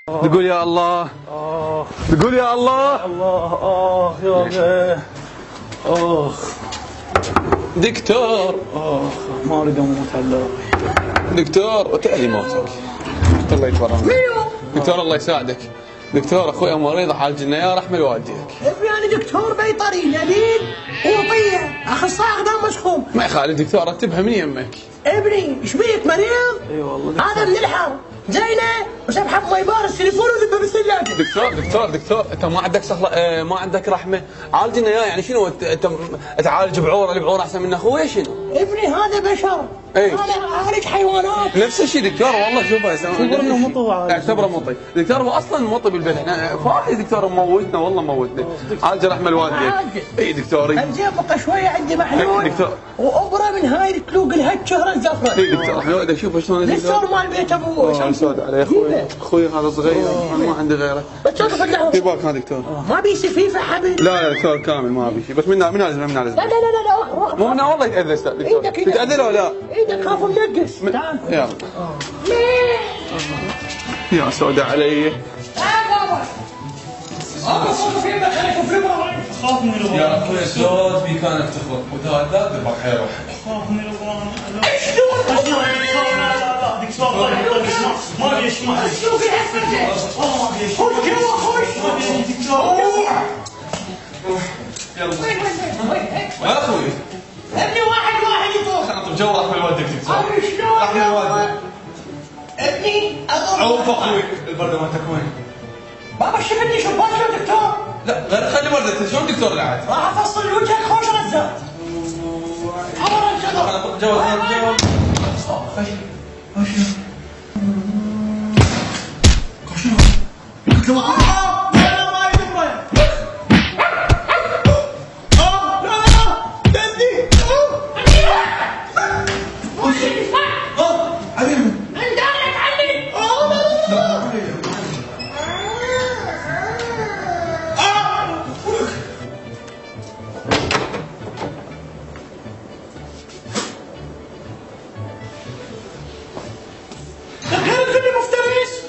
تقول يا الله. تقول يا الله. الله يا اخ دكتور. ما اريد اموت هلا. دكتور وتعليماتك. الله يتبرع. دكتور الله يساعدك. دكتور اخوي مريض حاجنا يا رحمه لوالديك. ابني انا دكتور بيطري لبيب وطيه اخصائي اقدام مسخوم. ما يخالف دكتور رتبها من يمك. ابني ايش بيك مريض؟ اي والله هذا من الحر زينه وسبحه ما يبارز تليفون وذبه بالثلاجه. دكتور انت ما عندك سخله ما عندك رحمه عالجنا اياه يعني شنو انت تعالج بعوره البعوره احسن من اخوي شنو؟ ابني هذا بشر. اي انا اعالج حيوانات. نفس الشيء دكتور والله شوفه اعتبر انه مطي. اعتبره مطي دكتور هو اصلا مطي بالبيت احنا فاحي دكتور موتنا والله موتنا عالج رحمه الوالدين. اي دكتوري الجبقه شويه عندي محلول دكتور وابره من هاي تلوق لها الشهره الزفره. اي دكتور احنا شوف شلون دكتور مال بيت ابوه سود عليه اخوي هذا صغير انا ما عندي غيره. في بالك ها دكتور ما بي سفيفه حبيبي. لا دكتور كامل ما ابي شيء بس من لازم لا لا لا لا مو منها والله يتاذى استاذ دكتور تتاذى له لا ايدك خاف منقص. تعال يلا يا سوداء علي. تعال بابا. في يدك خليك في الابره. خاف من الابرام. يا اخوي زود بي كانك تخبط وتهدى دبك حيروح. خاف من الابرام. لا دكتور ما بيسمع. شوف في حسبته. والله ما بيسمع. خش جوا خش. دكتور. يلا يا اخوي ابني واحد يطوف. اعطي جو رحمه لوالدك دكتور. شلون؟ رحمه لوالدك. ابني عوف اخوي البرده مالتك وين؟ بابا شفتني شباك يا دكتور. لا غير خلي بردك شلون دكتور العاد؟ راح افصل وجهك خوش رزات. عبر الجدر. جوز قلت له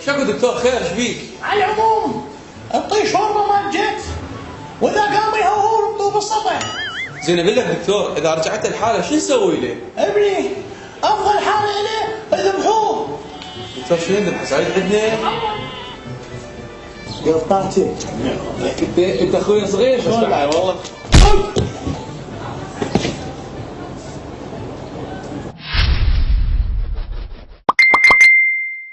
شكو دكتور خير ايش بيك؟ على العموم اعطيه شوربه مال جت واذا قام يهور بطوب السطح. زين اقول لك دكتور اذا رجعت الحاله شو نسوي له؟ ابني افضل حاله له اذبحوه. دكتور شنو نذبح سعيد عندنا؟ قطعتي انت اخوي صغير بس بعد والله